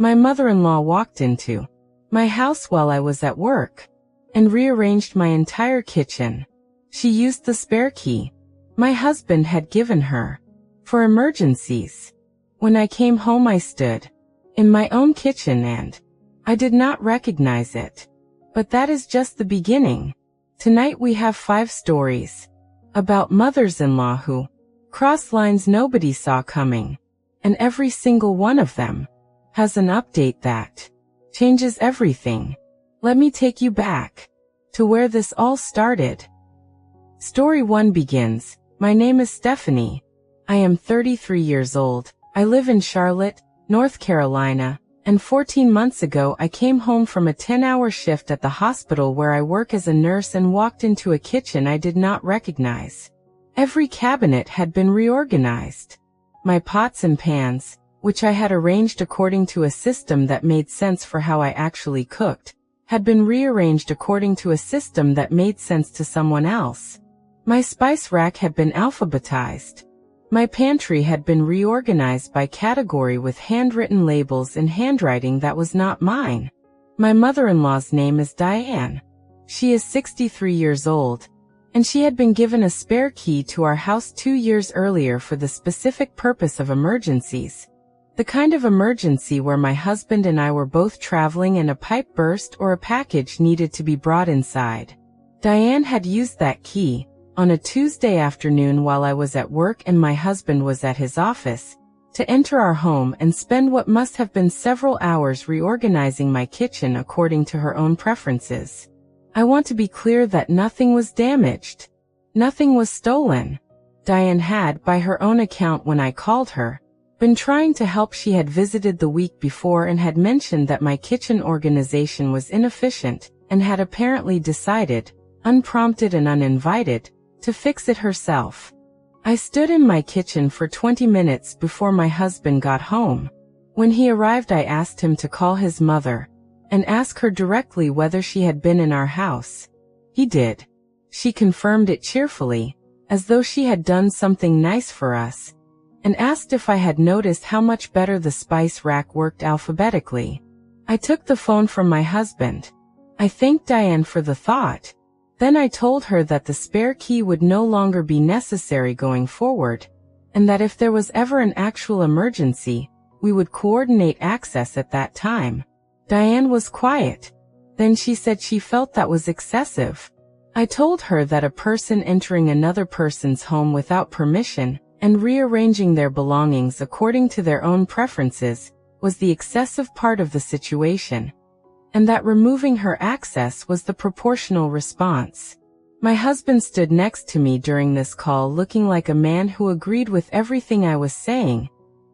My mother-in-law walked into my house while I was at work and rearranged my entire kitchen. She used the spare key my husband had given her for emergencies. When I came home, I stood in my own kitchen and I did not recognize it. But that is just the beginning. Tonight we have 5 stories about mothers-in-law who crossed lines nobody saw coming, and every single one of them has an update that changes everything. Let me take you back to where this all started. Story 1 begins. My name is Stephanie. I am 33 years old. I live in Charlotte, North Carolina, and 14 months ago I came home from a 10-hour shift at the hospital where I work as a nurse and walked into a kitchen I did not recognize. Every cabinet had been reorganized. My pots and pans, which I had arranged according to a system that made sense for how I actually cooked, had been rearranged according to a system that made sense to someone else. My spice rack had been alphabetized. My pantry had been reorganized by category with handwritten labels in handwriting that was not mine. My mother-in-law's name is Diane. She is 63 years old, and she had been given a spare key to our house 2 years earlier for the specific purpose of emergencies. The kind of emergency where my husband and I were both traveling and a pipe burst or a package needed to be brought inside. Diane had used that key on a Tuesday afternoon while I was at work and my husband was at his office, to enter our home and spend what must have been several hours reorganizing my kitchen according to her own preferences. I want to be clear that nothing was damaged. Nothing was stolen. Diane had, by her own account when I called her, been trying to help. She had visited the week before and had mentioned that my kitchen organization was inefficient and had apparently decided, unprompted and uninvited, to fix it herself. I stood in my kitchen for 20 minutes before my husband got home. When he arrived, I asked him to call his mother and ask her directly whether she had been in our house. He did. She confirmed it cheerfully, as though she had done something nice for us, and asked if I had noticed how much better the spice rack worked alphabetically. I took the phone from my husband. I thanked Diane for the thought. Then I told her that the spare key would no longer be necessary going forward, and that if there was ever an actual emergency, we would coordinate access at that time. Diane was quiet. Then she said she felt that was excessive. I told her that a person entering another person's home without permission and rearranging their belongings according to their own preferences was the excessive part of the situation, and that removing her access was the proportional response. My husband stood next to me during this call looking like a man who agreed with everything I was saying,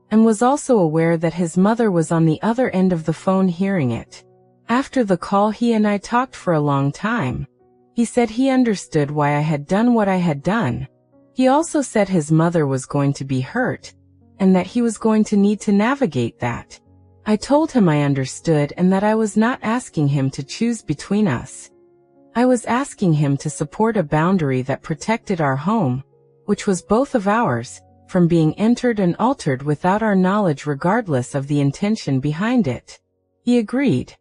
and was also aware that his mother was on the other end of the phone hearing it. After the call, he and I talked for a long time. He said he understood why I had done what I had done. He also said his mother was going to be hurt, and that he was going to need to navigate that. I told him I understood and that I was not asking him to choose between us. I was asking him to support a boundary that protected our home, which was both of ours, from being entered and altered without our knowledge regardless of the intention behind it. He agreed.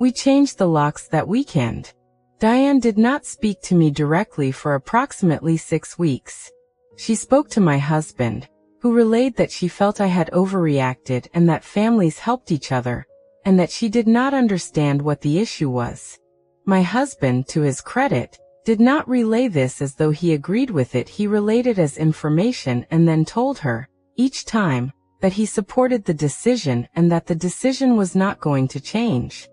We changed the locks that weekend. Diane did not speak to me directly for approximately 6 weeks. She spoke to my husband, who relayed that she felt I had overreacted and that families helped each other, and that she did not understand what the issue was. My husband, to his credit, did not relay this as though he agreed with it. He relayed it as information and then told her, each time, that he supported the decision and that the decision was not going to change.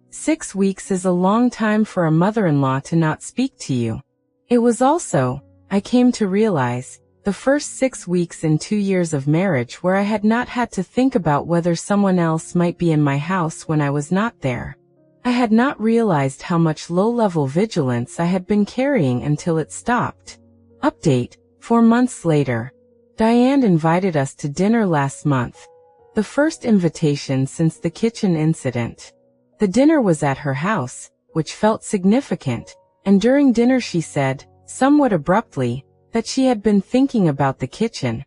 6 weeks is a long time for a mother-in-law to not speak to you. It was also, I came to realize, the first 6 weeks in 2 years of marriage where I had not had to think about whether someone else might be in my house when I was not there. I had not realized how much low-level vigilance I had been carrying until it stopped. Update: 4 months later. Diane invited us to dinner last month. The first invitation since the kitchen incident. The dinner was at her house, which felt significant, and during dinner she said, somewhat abruptly, that she had been thinking about the kitchen,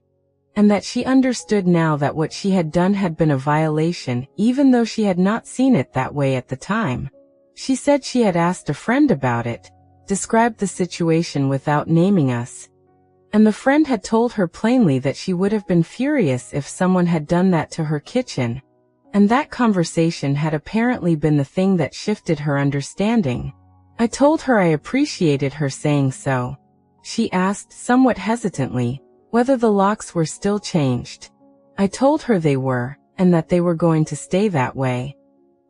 and that she understood now that what she had done had been a violation, even though she had not seen it that way at the time. She said she had asked a friend about it, described the situation without naming us, and the friend had told her plainly that she would have been furious if someone had done that to her kitchen, and that conversation had apparently been the thing that shifted her understanding. I told her I appreciated her saying so. She asked, somewhat hesitantly, whether the locks were still changed. I told her they were, and that they were going to stay that way,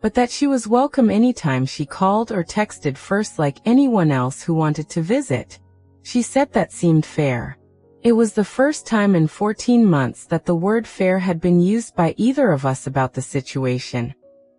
but that she was welcome anytime she called or texted first like anyone else who wanted to visit. She said that seemed fair. It was the first time in 14 months that the word fair had been used by either of us about the situation,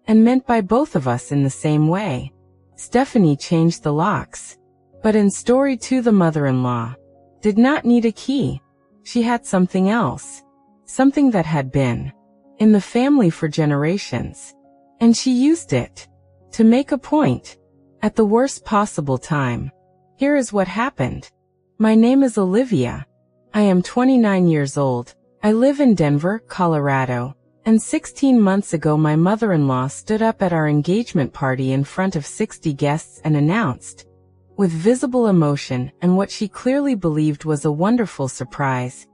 and meant by both of us in the same way. Stephanie changed the locks, but in story 2 the mother-in-law did not need a key. She had something else, something that had been in the family for generations, and she used it to make a point at the worst possible time. Here is what happened. My name is Olivia. I am 29 years old. I live in Denver, Colorado, and 16 months ago my mother-in-law stood up at our engagement party in front of 60 guests and announced, with visible emotion and what she clearly believed was a wonderful surprise,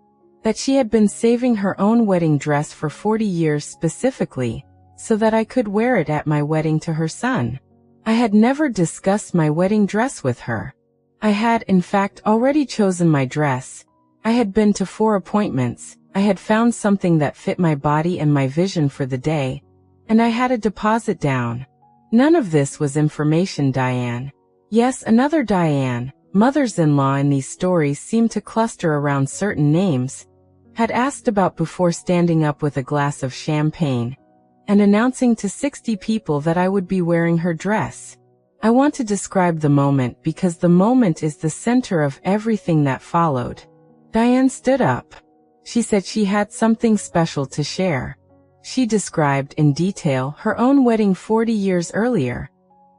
that she had been saving her own wedding dress for 40 years specifically, so that I could wear it at my wedding to her son. I had never discussed my wedding dress with her. I had, in fact, already chosen my dress. I had been to 4 appointments, I had found something that fit my body and my vision for the day, and I had a deposit down. None of this was information Diane. Yes, another Diane, mothers-in-law in these stories seem to cluster around certain names, had asked about before standing up with a glass of champagne and announcing to 60 people that I would be wearing her dress. I want to describe the moment because the moment is the center of everything that followed. Diane stood up. She said she had something special to share. She described in detail her own wedding 40 years earlier,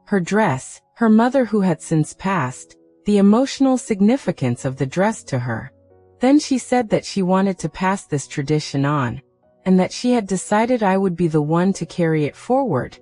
her dress, her mother who had since passed, the emotional significance of the dress to her. Then she said that she wanted to pass this tradition on, and that she had decided I would be the one to carry it forward,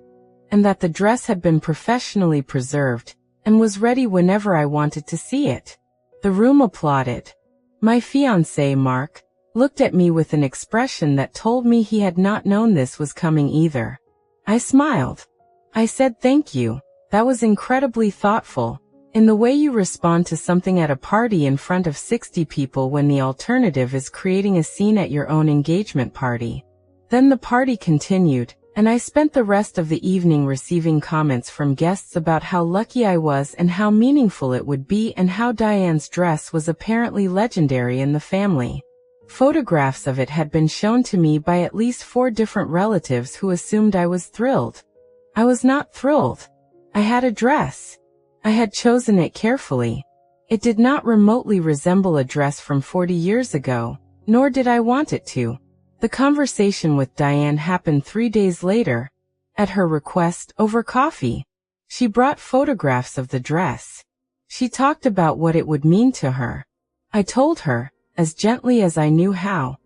and that the dress had been professionally preserved, and was ready whenever I wanted to see it. The room applauded. My fiancé, Mark, looked at me with an expression that told me he had not known this was coming either. I smiled. I said thank you. That was incredibly thoughtful, in the way you respond to something at a party in front of 60 people when the alternative is creating a scene at your own engagement party. Then the party continued, and I spent the rest of the evening receiving comments from guests about how lucky I was and how meaningful it would be and how Diane's dress was apparently legendary in the family. Photographs of it had been shown to me by at least 4 different relatives who assumed I was thrilled. I was not thrilled. I had a dress. I had chosen it carefully. It did not remotely resemble a dress from 40 years ago, nor did I want it to. The conversation with Diane happened 3 days later, at her request, over coffee. She brought photographs of the dress. She talked about what it would mean to her. I told her, as gently as I knew how,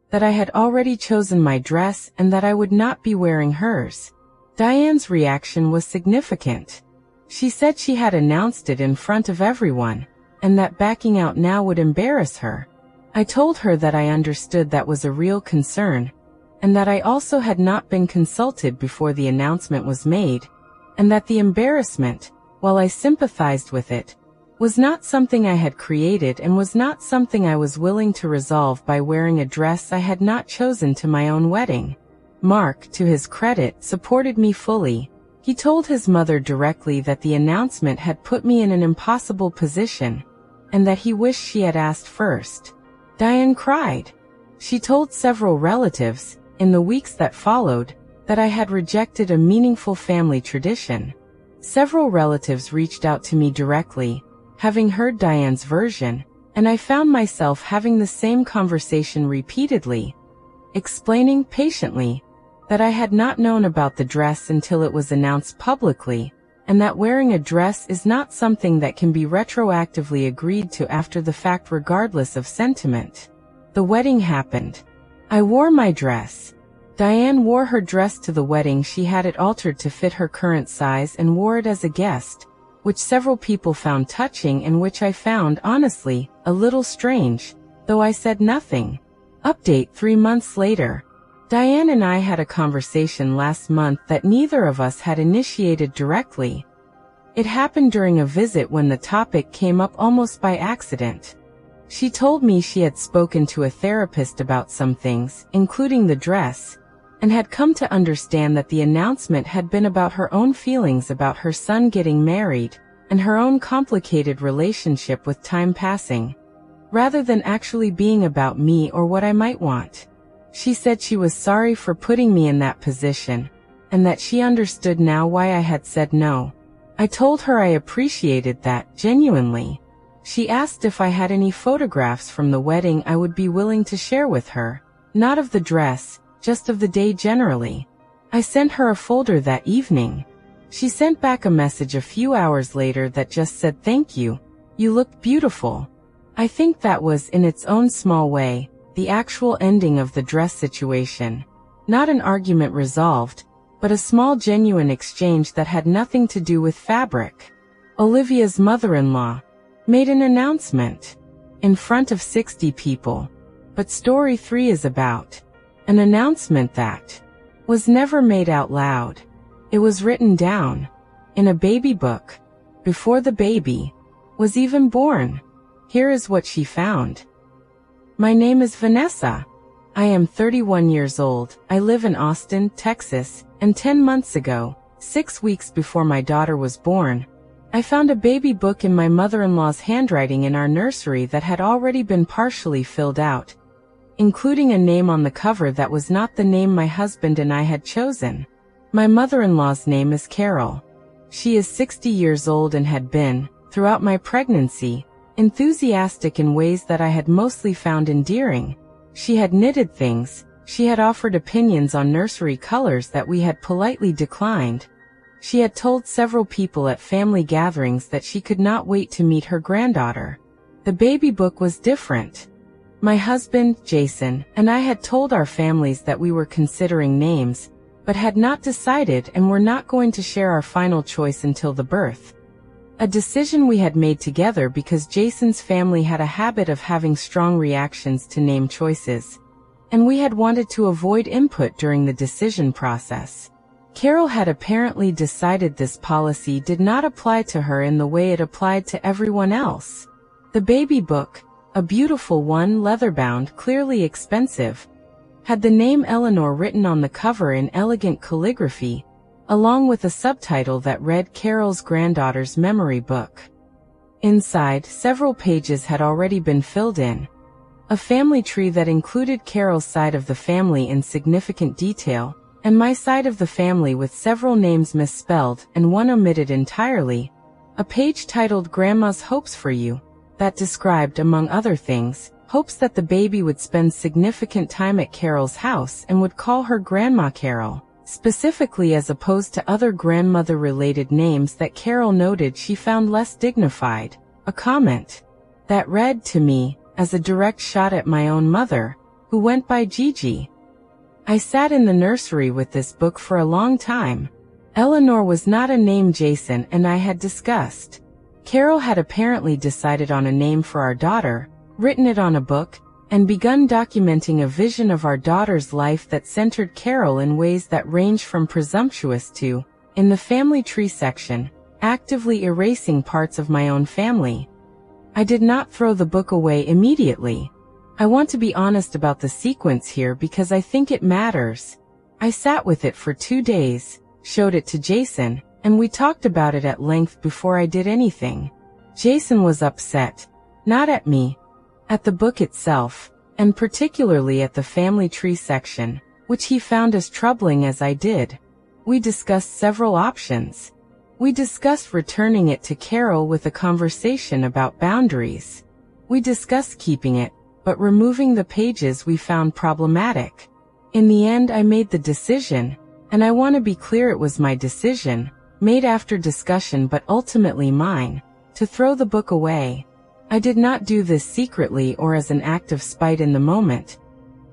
that I had already chosen my dress and that I would not be wearing hers. Diane's reaction was significant. She said she had announced it in front of everyone, and that backing out now would embarrass her. I told her that I understood that was a real concern, and that I also had not been consulted before the announcement was made, and that the embarrassment, while I sympathized with it, was not something I had created and was not something I was willing to resolve by wearing a dress I had not chosen to my own wedding. Mark, to his credit, supported me fully. He told his mother directly that the announcement had put me in an impossible position, and that he wished she had asked first. Diane cried. She told several relatives, in the weeks that followed, that I had rejected a meaningful family tradition. Several relatives reached out to me directly, having heard Diane's version, and I found myself having the same conversation repeatedly, explaining patiently that I had not known about the dress until it was announced publicly, and that wearing a dress is not something that can be retroactively agreed to after the fact regardless of sentiment. The wedding happened. I wore my dress. Diane wore her dress to the wedding. She had it altered to fit her current size and wore it as a guest, which several people found touching and which I found, honestly, a little strange, though I said nothing. Update 3 months later. Diane and I had a conversation last month that neither of us had initiated directly. It happened during a visit when the topic came up almost by accident. She told me she had spoken to a therapist about some things, including the dress, and had come to understand that the announcement had been about her own feelings about her son getting married, and her own complicated relationship with time passing, rather than actually being about me or what I might want. She said she was sorry for putting me in that position, and that she understood now why I had said no. I told her I appreciated that, genuinely. She asked if I had any photographs from the wedding I would be willing to share with her, not of the dress, just of the day generally. I sent her a folder that evening. She sent back a message a few hours later that just said, "Thank you. You looked beautiful." I think that was, in its own small way, the actual ending of the dress situation. Not an argument resolved, but a small genuine exchange that had nothing to do with fabric. Olivia's mother-in-law made an announcement in front of 60 people. But story 3 is about an announcement that was never made out loud. It was written down in a baby book before the baby was even born. Here is what she found. My name is Vanessa. I am 31 years old. I live in Austin, Texas, and 10 months ago, 6 weeks before my daughter was born, I found a baby book in my mother-in-law's handwriting in our nursery that had already been partially filled out, including a name on the cover that was not the name my husband and I had chosen. My mother-in-law's name is Carol. She is 60 years old and had been, throughout my pregnancy, enthusiastic in ways that I had mostly found endearing. She had knitted things, she had offered opinions on nursery colors that we had politely declined. She had told several people at family gatherings that she could not wait to meet her granddaughter. The baby book was different. My husband, Jason, and I had told our families that we were considering names, but had not decided and were not going to share our final choice until the birth. A decision we had made together because Jason's family had a habit of having strong reactions to name choices, and we had wanted to avoid input during the decision process. Carol had apparently decided this policy did not apply to her in the way it applied to everyone else. The baby book, a beautiful one, leather-bound, clearly expensive, had the name Eleanor written on the cover in elegant calligraphy, along with a subtitle that read Carol's granddaughter's memory book. Inside, several pages had already been filled in. A family tree that included Carol's side of the family in significant detail, and my side of the family with several names misspelled and one omitted entirely. A page titled Grandma's Hopes for You, that described, among other things, hopes that the baby would spend significant time at Carol's house and would call her Grandma Carol, specifically as opposed to other grandmother-related names that Carol noted she found less dignified. A comment that read to me as a direct shot at my own mother, who went by Gigi. I sat in the nursery with this book for a long time. Eleanor was not a name Jason and I had discussed. Carol had apparently decided on a name for our daughter, written it on a book, and begun documenting a vision of our daughter's life that centered Carol in ways that range from presumptuous to, in the family tree section, actively erasing parts of my own family. I did not throw the book away immediately. I want to be honest about the sequence here because I think it matters. I sat with it for 2 days, showed it to Jason, and we talked about it at length before I did anything. Jason was upset, not at me, at the book itself, and particularly at the family tree section, which he found as troubling as I did. We discussed several options. We discussed returning it to Carol with a conversation about boundaries. We discussed keeping it, but removing the pages we found problematic. In the end, I made the decision, and I want to be clear it was my decision, made after discussion but ultimately mine, to throw the book away. I did not do this secretly or as an act of spite in the moment.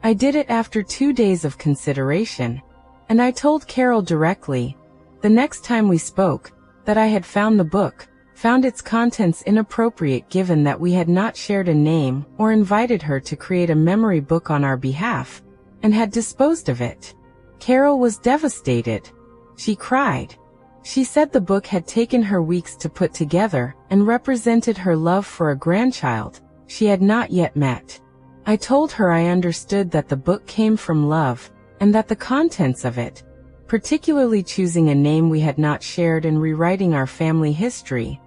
I did it after 2 days of consideration, and I told Carol directly, the next time we spoke, that I had found the book, found its contents inappropriate given that we had not shared a name or invited her to create a memory book on our behalf, and had disposed of it. Carol was devastated. She cried. She said the book had taken her weeks to put together and represented her love for a grandchild she had not yet met. I told her I understood that the book came from love, and that the contents of it, particularly choosing a name we had not shared and rewriting our family history,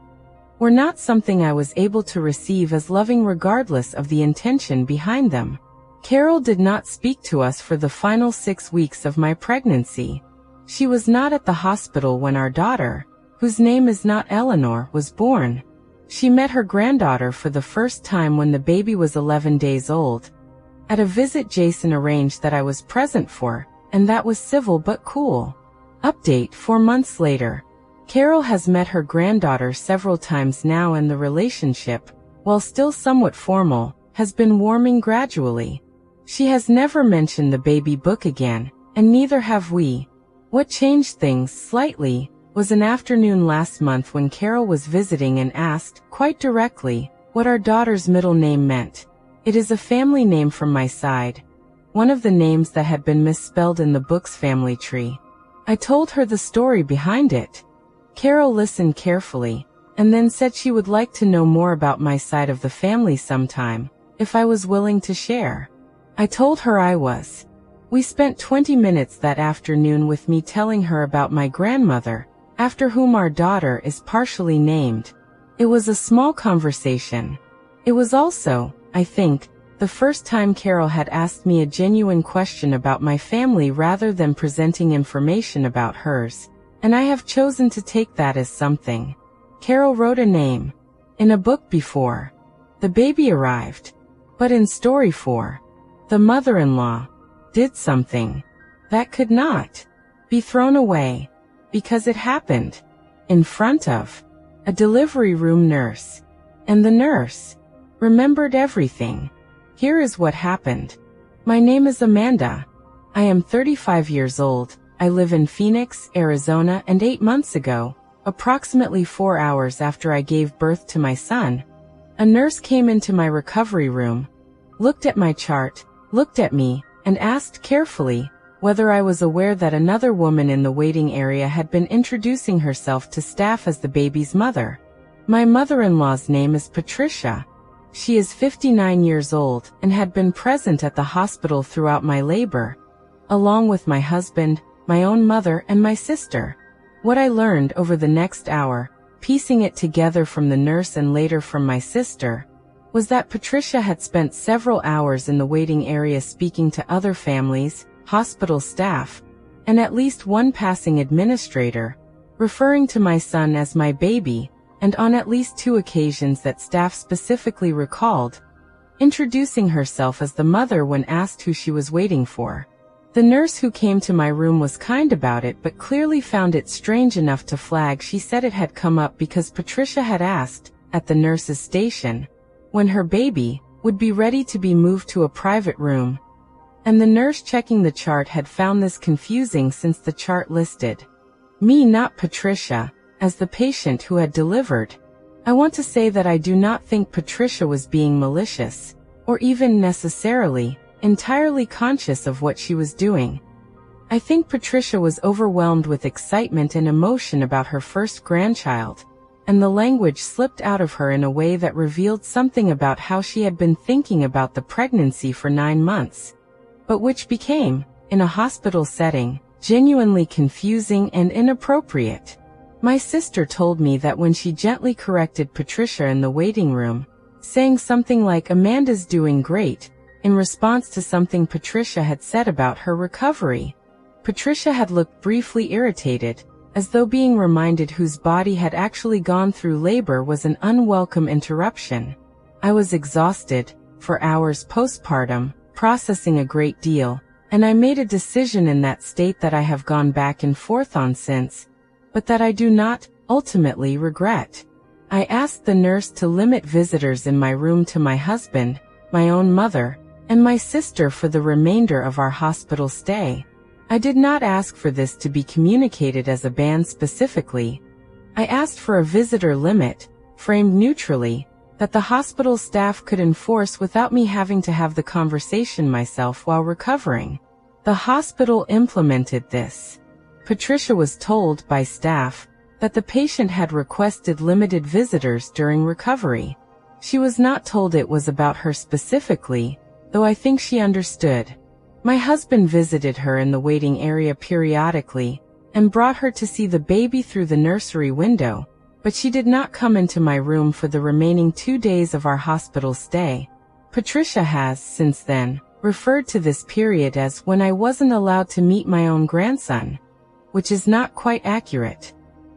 were not something I was able to receive as loving regardless of the intention behind them. Carol did not speak to us for the final 6 weeks of my pregnancy. She was not at the hospital when our daughter, whose name is not Eleanor, was born. She met her granddaughter for the first time when the baby was 11 days old, at a visit Jason arranged that I was present for, and that was civil but cool. Update: 4 months later. Carol has met her granddaughter several times now, and the relationship, while still somewhat formal, has been warming gradually. She has never mentioned the baby book again, and neither have we. What changed things slightly was an afternoon last month when Carol was visiting and asked, quite directly, what our daughter's middle name meant. It is a family name from my side, one of the names that had been misspelled in the book's family tree. I told her the story behind it. Carol listened carefully, and then said she would like to know more about my side of the family sometime, if I was willing to share. I told her I was. We spent 20 minutes that afternoon with me telling her about my grandmother, after whom our daughter is partially named. It was a small conversation. It was also, I think, the first time Carol had asked me a genuine question about my family rather than presenting information about hers, and I have chosen to take that as something. Carol wrote a name in a book before the baby arrived, but in story 4, the mother-in-law did something that could not be thrown away, because it happened in front of a delivery room nurse, and the nurse remembered everything. Here is what happened. My name is Amanda. I am 35 years old. I live in Phoenix, Arizona, and 8 months ago, approximately 4 hours after I gave birth to my son, a nurse came into my recovery room, looked at my chart, looked at me, and asked carefully whether I was aware that another woman in the waiting area had been introducing herself to staff as the baby's mother. My mother-in-law's name is Patricia. She is 59 years old and had been present at the hospital throughout my labor, along with my husband, my own mother, and my sister. What I learned over the next hour, piecing it together from the nurse and later from my sister, was that Patricia had spent several hours in the waiting area speaking to other families, hospital staff, and at least one passing administrator, referring to my son as my baby, and on at least 2 occasions that staff specifically recalled, introducing herself as the mother when asked who she was waiting for. The nurse who came to my room was kind about it but clearly found it strange enough to flag. She said it had come up because Patricia had asked, at the nurse's station, when her baby would be ready to be moved to a private room, and the nurse checking the chart had found this confusing since the chart listed me, not Patricia, as the patient who had delivered. I want to say that I do not think Patricia was being malicious, or even necessarily entirely conscious of what she was doing. I think Patricia was overwhelmed with excitement and emotion about her first grandchild, and the language slipped out of her in a way that revealed something about how she had been thinking about the pregnancy for 9 months, but which became, in a hospital setting, genuinely confusing and inappropriate. My sister told me that when she gently corrected Patricia in the waiting room, saying something like "Amanda's doing great," in response to something Patricia had said about her recovery, Patricia had looked briefly irritated, as though being reminded whose body had actually gone through labor was an unwelcome interruption. I was exhausted, for hours postpartum, processing a great deal, and I made a decision in that state that I have gone back and forth on since, but that I do not, ultimately, regret. I asked the nurse to limit visitors in my room to my husband, my own mother, and my sister for the remainder of our hospital stay. I did not ask for this to be communicated as a ban specifically. I asked for a visitor limit, framed neutrally, that the hospital staff could enforce without me having to have the conversation myself while recovering. The hospital implemented this. Patricia was told by staff that the patient had requested limited visitors during recovery. She was not told it was about her specifically, though I think she understood. My husband visited her in the waiting area periodically and brought her to see the baby through the nursery window, but she did not come into my room for the remaining 2 days of our hospital stay. Patricia has, since then, referred to this period as when I wasn't allowed to meet my own grandson, which is not quite accurate.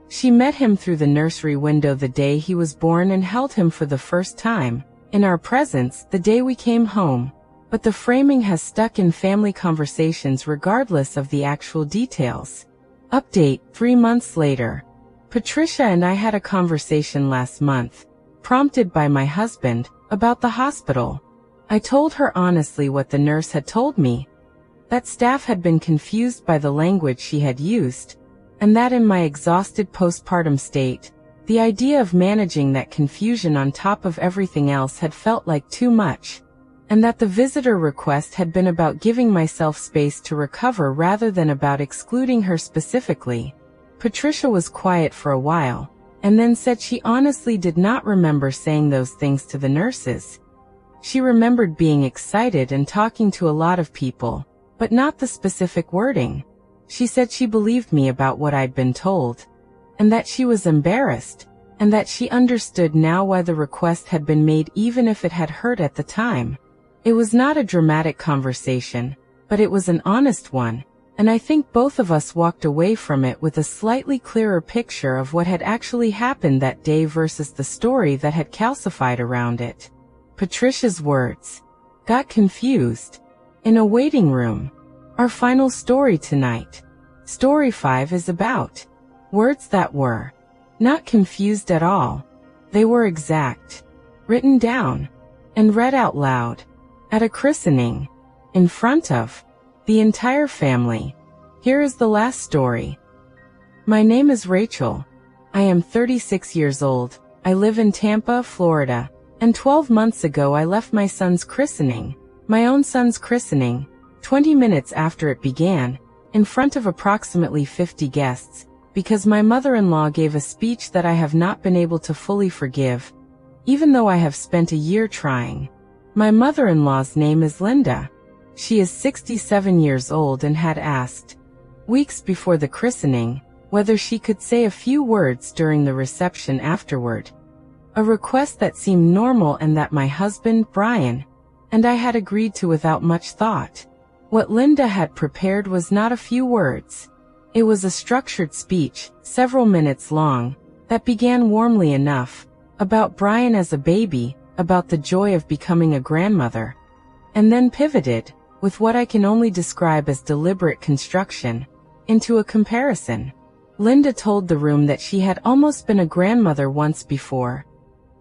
She met him through the nursery window the day he was born and held him for the first time, in our presence, the day we came home, but the framing has stuck in family conversations regardless of the actual details. Update: 3 months later. Patricia and I had a conversation last month, prompted by my husband, about the hospital. I told her honestly what the nurse had told me, that staff had been confused by the language she had used, and that in my exhausted postpartum state, the idea of managing that confusion on top of everything else had felt like too much, and that the visitor request had been about giving myself space to recover rather than about excluding her specifically. Patricia was quiet for a while, and then said she honestly did not remember saying those things to the nurses. She remembered being excited and talking to a lot of people, but not the specific wording. She said she believed me about what I'd been told, and that she was embarrassed, and that she understood now why the request had been made even if it had hurt at the time. It was not a dramatic conversation, but it was an honest one, and I think both of us walked away from it with a slightly clearer picture of what had actually happened that day versus the story that had calcified around it. Patricia's words. Got confused. In a waiting room. Our final story tonight. Story 5 is about words that were not confused at all. They were exact, written down, and read out loud at a christening in front of the entire family. Here is the last story. My name is Rachel. I am 36 years old. I live in Tampa, Florida, and 12 months ago I left my son's christening, my own son's christening, 20 minutes after it began, in front of approximately 50 guests, because my mother-in-law gave a speech that I have not been able to fully forgive, even though I have spent a year trying. My mother-in-law's name is Linda. She is 67 years old and had asked, weeks before the christening, whether she could say a few words during the reception afterward. A request that seemed normal and that my husband, Brian, and I had agreed to without much thought. What Linda had prepared was not a few words. It was a structured speech, several minutes long, that began warmly enough, about Brian as a baby, about the joy of becoming a grandmother, and then pivoted, with what I can only describe as deliberate construction, into a comparison. Linda told the room that she had almost been a grandmother once before.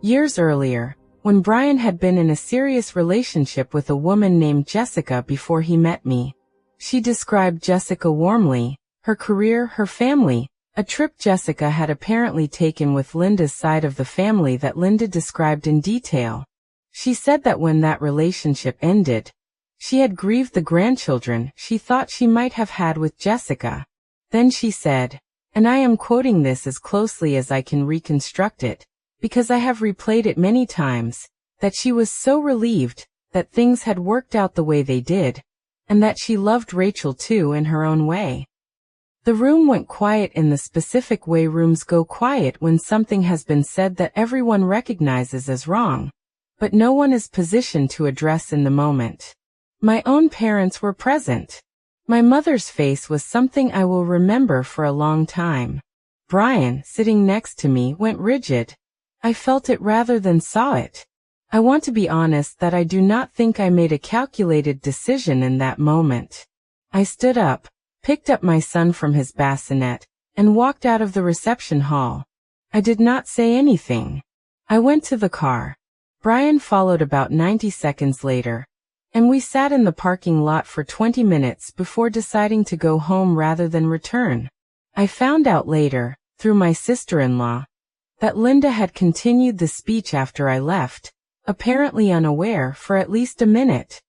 Years earlier, when Brian had been in a serious relationship with a woman named Jessica before he met me. She described Jessica warmly, her career, her family, a trip Jessica had apparently taken with Linda's side of the family that Linda described in detail. She said that when that relationship ended, she had grieved the grandchildren she thought she might have had with Jessica. Then she said, and I am quoting this as closely as I can reconstruct it, because I have replayed it many times, that she was so relieved that things had worked out the way they did, and that she loved Rachel too in her own way. The room went quiet in the specific way rooms go quiet when something has been said that everyone recognizes as wrong, but no one is positioned to address in the moment. My own parents were present. My mother's face was something I will remember for a long time. Brian, sitting next to me, went rigid. I felt it rather than saw it. I want to be honest that I do not think I made a calculated decision in that moment. I stood up, picked up my son from his bassinet, and walked out of the reception hall. I did not say anything. I went to the car. Brian followed about 90 seconds later, and we sat in the parking lot for 20 minutes before deciding to go home rather than return. I found out later, through my sister-in-law, that Linda had continued the speech after I left, apparently unaware for at least a minute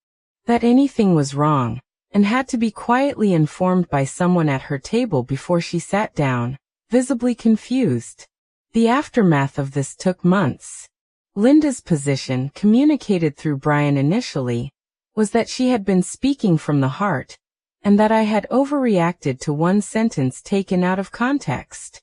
that anything was wrong, and had to be quietly informed by someone at her table before she sat down, visibly confused. The aftermath of this took months. Linda's position, communicated through Brian initially, was that she had been speaking from the heart, and that I had overreacted to one sentence taken out of context.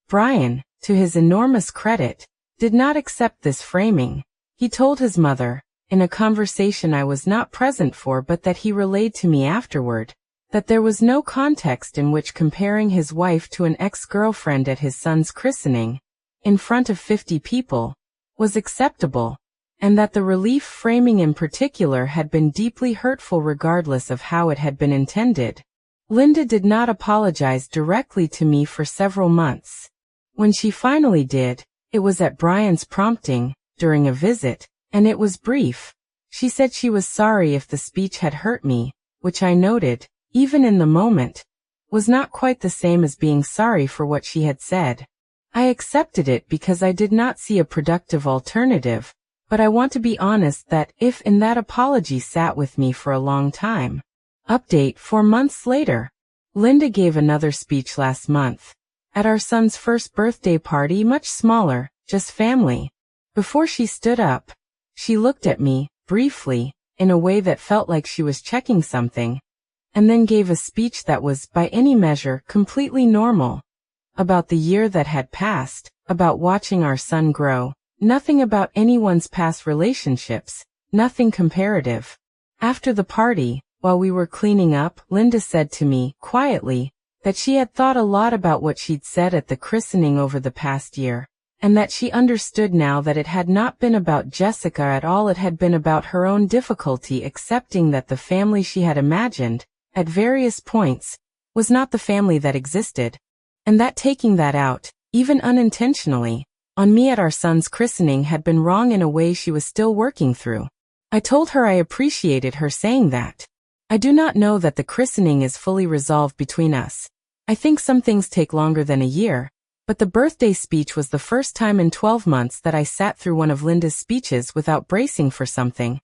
Brian, to his enormous credit, did not accept this framing. He told his mother, in a conversation I was not present for but that he relayed to me afterward, that there was no context in which comparing his wife to an ex-girlfriend at his son's christening, in front of 50 people, was acceptable, and that the relief framing in particular had been deeply hurtful regardless of how it had been intended. Linda did not apologize directly to me for several months. When she finally did, it was at Brian's prompting, during a visit, and it was brief. She said she was sorry if the speech had hurt me, which I noted, even in the moment, was not quite the same as being sorry for what she had said. I accepted it because I did not see a productive alternative, but I want to be honest that if in that apology sat with me for a long time. Update 4 months later. Linda gave another speech last month. At our son's first birthday party, much smaller, just family. Before she stood up, she looked at me, briefly, in a way that felt like she was checking something, and then gave a speech that was, by any measure, completely normal. About the year that had passed, about watching our son grow, nothing about anyone's past relationships, nothing comparative. After the party, while we were cleaning up, Linda said to me, quietly, that she had thought a lot about what she'd said at the christening over the past year, and that she understood now that it had not been about Jessica at all. It had been about her own difficulty accepting that the family she had imagined, at various points, was not the family that existed, and that taking that out, even unintentionally, on me at our son's christening had been wrong in a way she was still working through. I told her I appreciated her saying that. I do not know that the christening is fully resolved between us. I think some things take longer than a year, but the birthday speech was the first time in 12 months that I sat through one of Linda's speeches without bracing for something.